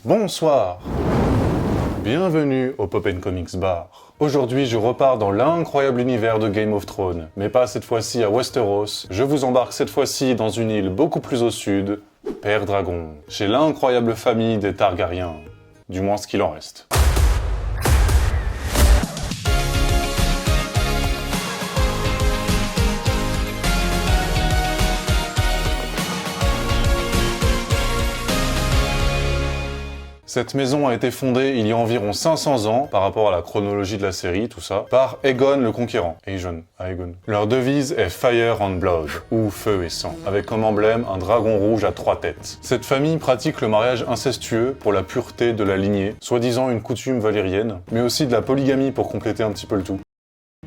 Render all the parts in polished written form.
Bonsoir. Bienvenue au Pop & Comics Bar. Aujourd'hui, je repars dans l'incroyable univers de Game of Thrones, mais pas cette fois-ci à Westeros. Je vous embarque cette fois-ci dans une île beaucoup plus au sud, Père Dragon, chez l'incroyable famille des Targaryens. Du moins ce qu'il en reste. Cette maison a été fondée il y a environ 500 ans, par rapport à la chronologie de la série, tout ça, par Aegon le Conquérant. Aegon. Leur devise est Fire and Blood, ou Feu et Sang, avec comme emblème un dragon rouge à 3 têtes. Cette famille pratique le mariage incestueux pour la pureté de la lignée, soi-disant une coutume valérienne, mais aussi de la polygamie pour compléter un petit peu le tout.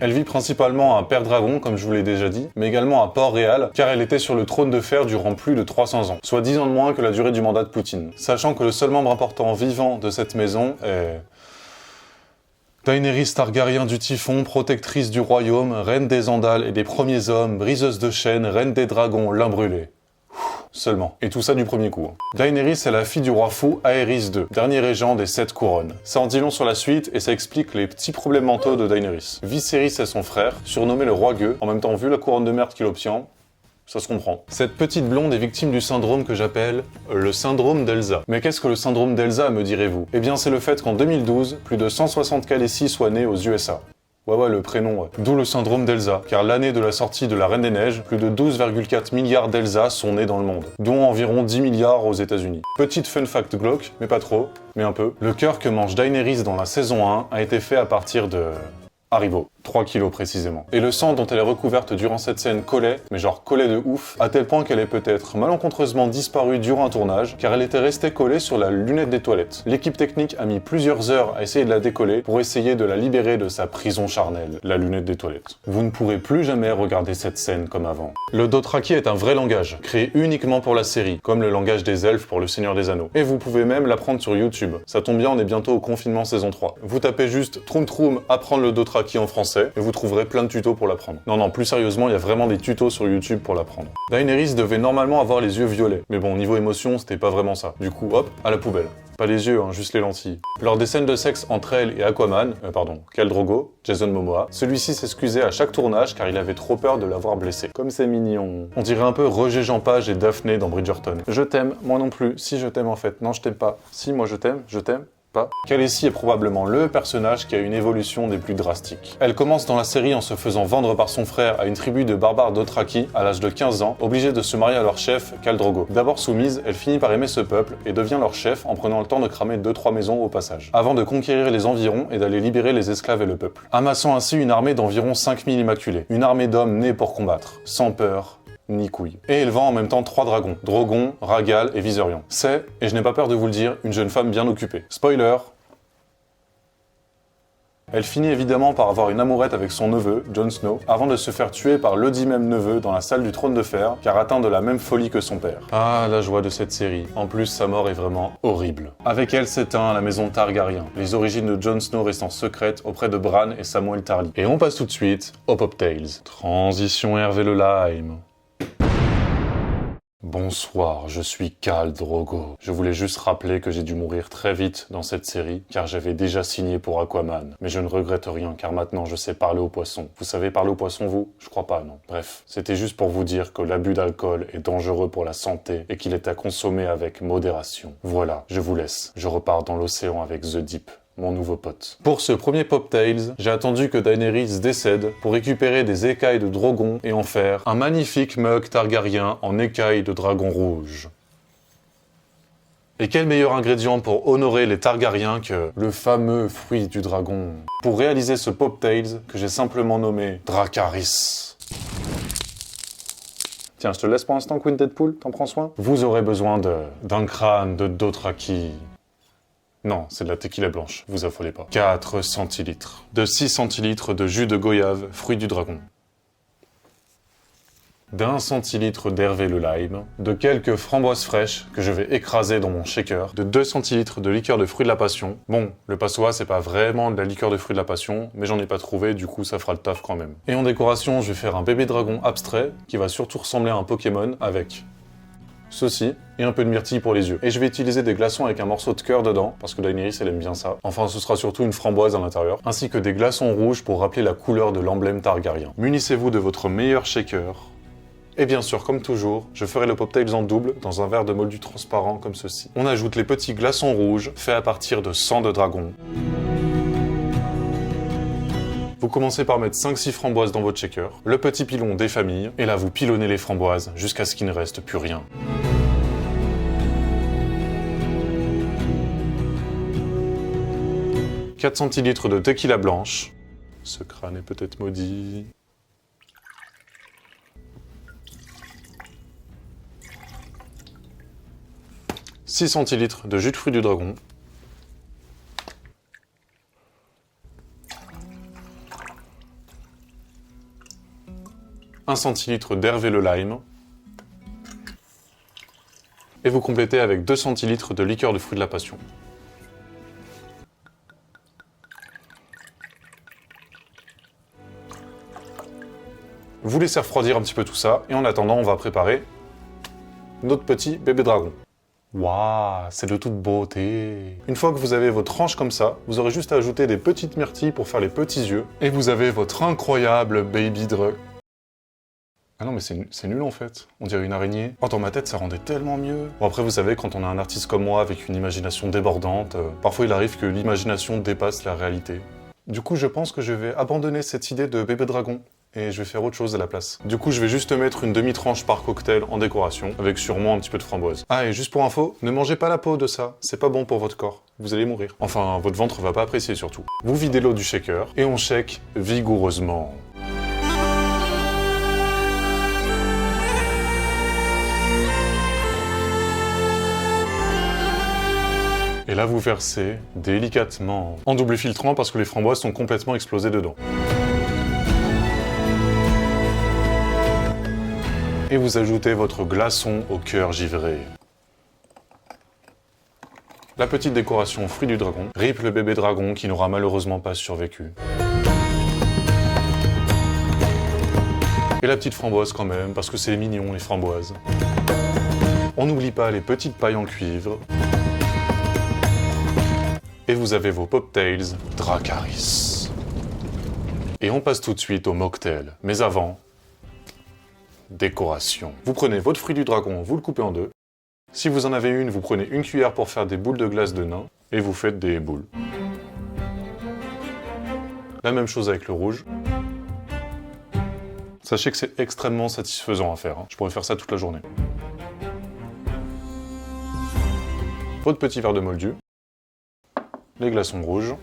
Elle vit principalement à Père Dragon, comme je vous l'ai déjà dit, mais également à Port-Réal, car elle était sur le trône de fer durant plus de 300 ans, soit 10 ans de moins que la durée du mandat de Poutine. Sachant que le seul membre important vivant de cette maison est... Daenerys Targaryen du Typhon, protectrice du royaume, reine des Andals et des premiers hommes, briseuse de chaînes, reine des dragons, l'un brûlé. Seulement. Et tout ça du premier coup. Daenerys est la fille du roi fou Aerys II, dernier régent des 7 couronnes. Ça en dit long sur la suite et ça explique les petits problèmes mentaux de Daenerys. Viserys est son frère, surnommé le roi gueux, en même temps vu la couronne de merde qu'il obtient, ça se comprend. Cette petite blonde est victime du syndrome que j'appelle le syndrome d'Elsa. Mais qu'est-ce que le syndrome d'Elsa, me direz-vous? Eh bien c'est le fait qu'en 2012, plus de 160 Khaleesi soient nés aux USA. Ouais, le prénom, ouais. D'où le syndrome d'Elsa, car l'année de la sortie de La Reine des Neiges, plus de 12,4 milliards d'Elsa sont nés dans le monde, dont environ 10 milliards aux États-Unis. Petite fun fact glauque, mais pas trop, mais un peu. Le cœur que mange Daenerys dans la saison 1 a été fait à partir de... Haribo. 3 kilos précisément. Et le sang dont elle est recouverte durant cette scène collait, mais genre collait de ouf, à tel point qu'elle est peut-être malencontreusement disparue durant un tournage, car elle était restée collée sur la lunette des toilettes. L'équipe technique a mis plusieurs heures à essayer de la décoller pour essayer de la libérer de sa prison charnelle, la lunette des toilettes. Vous ne pourrez plus jamais regarder cette scène comme avant. Le Dothraki est un vrai langage, créé uniquement pour la série, comme le langage des elfes pour le Seigneur des Anneaux. Et vous pouvez même l'apprendre sur YouTube. Ça tombe bien, on est bientôt au confinement saison 3. Vous tapez juste Troum Troum apprendre le Dothraki en français, et vous trouverez plein de tutos pour l'apprendre. Non, plus sérieusement, il y a vraiment des tutos sur YouTube pour l'apprendre. Daenerys devait normalement avoir les yeux violets, mais bon, niveau émotion, c'était pas vraiment ça. Du coup, hop, à la poubelle. Pas les yeux, juste les lentilles. Lors des scènes de sexe entre elle et Aquaman, Khal Drogo, Jason Momoa, celui-ci s'excusait à chaque tournage car il avait trop peur de l'avoir blessé. Comme c'est mignon. On dirait un peu Roger Jean Page et Daphné dans Bridgerton. Je t'aime, moi non plus. Si, je t'aime en fait. Non, je t'aime pas. Si, moi je t'aime, pas. Khaleesi est probablement le personnage qui a une évolution des plus drastiques. Elle commence dans la série en se faisant vendre par son frère à une tribu de barbares Dothraki à l'âge de 15 ans, obligée de se marier à leur chef, Khal Drogo. D'abord soumise, elle finit par aimer ce peuple et devient leur chef en prenant le temps de cramer 2-3 maisons au passage, avant de conquérir les environs et d'aller libérer les esclaves et le peuple. Amassant ainsi une armée d'environ 5000 immaculés. Une armée d'hommes nés pour combattre, sans peur, ni couilles. Et élevant en même temps 3 dragons, Drogon, Rhaegal et Viserion. C'est, et je n'ai pas peur de vous le dire, une jeune femme bien occupée. Spoiler, elle finit évidemment par avoir une amourette avec son neveu, Jon Snow, avant de se faire tuer par le dit même neveu dans la salle du trône de fer, car atteint de la même folie que son père. Ah, la joie de cette série. En plus, sa mort est vraiment horrible. Avec elle s'éteint la maison Targaryen, les origines de Jon Snow restant secrètes auprès de Bran et Samuel Tarly. Et on passe tout de suite au Pop Tales. Transition Hervé le Lime. Bonsoir, je suis Khal Drogo. Je voulais juste rappeler que j'ai dû mourir très vite dans cette série, car j'avais déjà signé pour Aquaman. Mais je ne regrette rien, car maintenant je sais parler aux poissons. Vous savez parler aux poissons, vous? Je crois pas, non. Bref, c'était juste pour vous dire que l'abus d'alcool est dangereux pour la santé et qu'il est à consommer avec modération. Voilà, je vous laisse. Je repars dans l'océan avec The Deep, mon nouveau pote. Pour ce premier Pop Tales, j'ai attendu que Daenerys décède pour récupérer des écailles de Drogon et en faire un magnifique mug Targaryen en écailles de dragon rouge. Et quel meilleur ingrédient pour honorer les Targaryens que le fameux fruit du dragon. Pour réaliser ce Pop Tales que j'ai simplement nommé Dracarys. Tiens, je te laisse pour l'instant, Queen Deadpool, t'en prends soin? Vous aurez besoin d'un crâne de Dothraki. Non, c'est de la tequila blanche, vous affolez pas. 4 centilitres. De 6 centilitres de jus de goyave, fruit du dragon. d'1 centilitre d'Hervé le Lime, de quelques framboises fraîches que je vais écraser dans mon shaker, de 2 centilitres de liqueur de fruits de la passion. Bon, le passoa c'est pas vraiment de la liqueur de fruits de la passion, mais j'en ai pas trouvé, du coup ça fera le taf quand même. Et en décoration, je vais faire un bébé dragon abstrait, qui va surtout ressembler à un Pokémon, avec ceci, et un peu de myrtille pour les yeux. Et je vais utiliser des glaçons avec un morceau de cœur dedans, parce que Daenerys elle aime bien ça. Enfin, ce sera surtout une framboise à l'intérieur, ainsi que des glaçons rouges pour rappeler la couleur de l'emblème Targaryen. Munissez-vous de votre meilleur shaker. Et bien sûr, comme toujours, je ferai le Pop-Tails en double dans un verre de moldu transparent comme ceci. On ajoute les petits glaçons rouges faits à partir de sang de dragon. Vous commencez par mettre 5-6 framboises dans votre shaker, le petit pilon des familles, et là vous pilonnez les framboises jusqu'à ce qu'il ne reste plus rien. « 4 centilitres de tequila blanche. Ce crâne est peut-être maudit. « 6 centilitres de jus de fruits du dragon. 1 centilitre d'herbe et le lime. Et vous complétez avec 2 centilitres de liqueur de fruits de la passion. Vous laissez refroidir un petit peu tout ça, et en attendant, on va préparer notre petit bébé dragon. Waouh, c'est de toute beauté. Une fois que vous avez votre tranche comme ça, vous aurez juste à ajouter des petites myrtilles pour faire les petits yeux, et vous avez votre incroyable baby dragon. Ah non, mais c'est nul en fait. On dirait une araignée. Oh, dans ma tête, ça rendait tellement mieux. Bon, après, vous savez, quand on a un artiste comme moi avec une imagination débordante, parfois il arrive que l'imagination dépasse la réalité. Du coup, je pense que je vais abandonner cette idée de bébé dragon et je vais faire autre chose à la place. Du coup, je vais juste mettre une demi-tranche par cocktail en décoration, avec sûrement un petit peu de framboise. Ah, et juste pour info, ne mangez pas la peau de ça, c'est pas bon pour votre corps. Vous allez mourir. Enfin, votre ventre va pas apprécier surtout. Vous videz l'eau du shaker et on shake vigoureusement. Et là, vous versez délicatement, en double filtrant parce que les framboises sont complètement explosées dedans. Et vous ajoutez votre glaçon au cœur givré. La petite décoration fruit du dragon, rip le bébé dragon qui n'aura malheureusement pas survécu. Et la petite framboise quand même, parce que c'est mignon les framboises. On n'oublie pas les petites pailles en cuivre. Et vous avez vos Pop-Tails Dracarys. Et on passe tout de suite au mocktail. Mais avant, décoration. Vous prenez votre fruit du dragon, vous le coupez en deux. Si vous en avez une, vous prenez une cuillère pour faire des boules de glace de nain, et vous faites des boules. La même chose avec le rouge. Sachez que c'est extrêmement satisfaisant à faire, hein. Je pourrais faire ça toute la journée. Votre petit verre de moldu. Les glaçons rouges,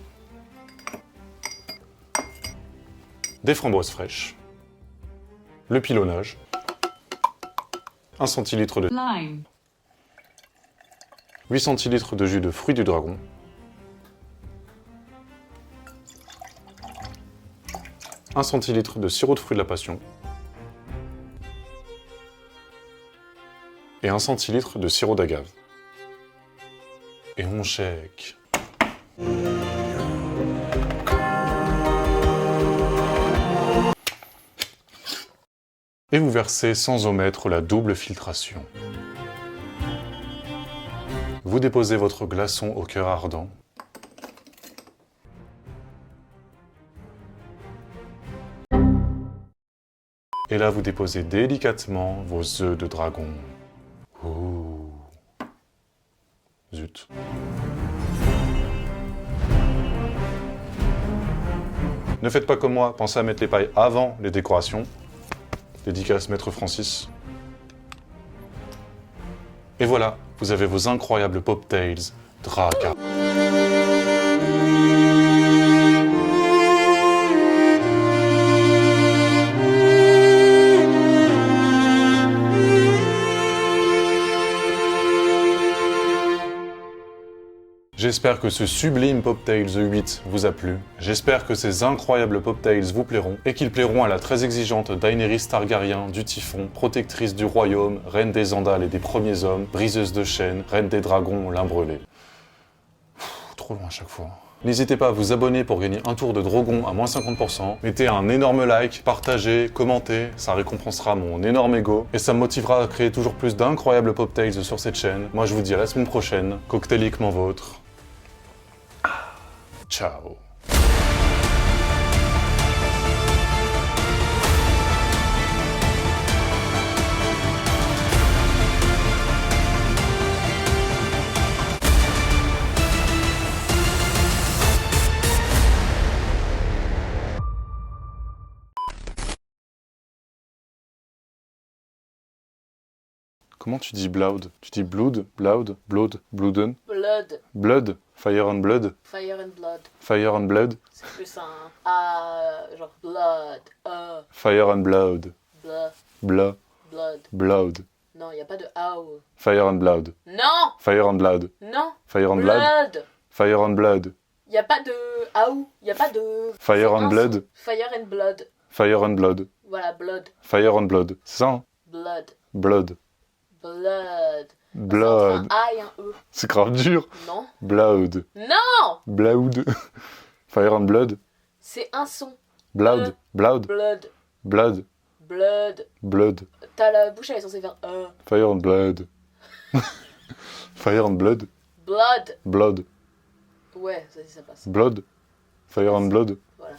des framboises fraîches, le pilonnage, 1 centilitre de lime, 8 centilitres de jus de fruits du dragon, un centilitre de sirop de fruits de la passion et 1 centilitre de sirop d'agave. Et on shake. Et vous versez sans omettre la double filtration. Vous déposez votre glaçon au cœur ardent. Et là, vous déposez délicatement vos œufs de dragon. Ouh. Zut. Ne faites pas comme moi, pensez à mettre les pailles avant les décorations. Dédicace Maître Francis. Et voilà, vous avez vos incroyables Pop-Tails Dracarys. J'espère que ce sublime Pop-Tails E8 vous a plu. J'espère que ces incroyables Pop-Tails vous plairont et qu'ils plairont à la très exigeante Daenerys Targaryen du Typhon, protectrice du royaume, reine des Andals et des premiers hommes, briseuse de chaînes, reine des dragons, l'Imbrelé. Trop loin à chaque fois. N'hésitez pas à vous abonner pour gagner un tour de Drogon à moins 50%. Mettez un énorme like, partagez, commentez, ça récompensera mon énorme ego. Et ça me motivera à créer toujours plus d'incroyables pop tales sur cette chaîne. Moi je vous dis à la semaine prochaine, cocktailiquement vôtre. Ciao. Comment tu dis Blood? Tu dis Blood, Blood, Blood, Blooden? Blood. Blood? Fire and Blood? Fire and blood. Fire and Blood? C'est plus un A, genre blood. Fire and Blood. Blah, Blah. blood. Blood. Non, y a pas de A ou. Fire and Blood. Non, Fire and Blood. non. Fire and Blood. Blood. Fire and Blood. Y a pas de A ou. Y a pas de. Fire C'est and un Blood. son. Fire and blood. Fire and Blood. Voilà, blood. Fire and Blood. C'est ça, hein? Blood. Blood. Blood. Blood. Entre un A et un E. C'est grave dur. Non. Blood. Non. Blood. Fire and Blood. C'est un son. Blood. Blood. Blood. Blood. Blood. Blood. T'as la bouche, elle est censée faire Fire and Blood. Fire and Blood. Blood. Blood. Ouais, ça passe. Blood. Fire and Blood. Voilà.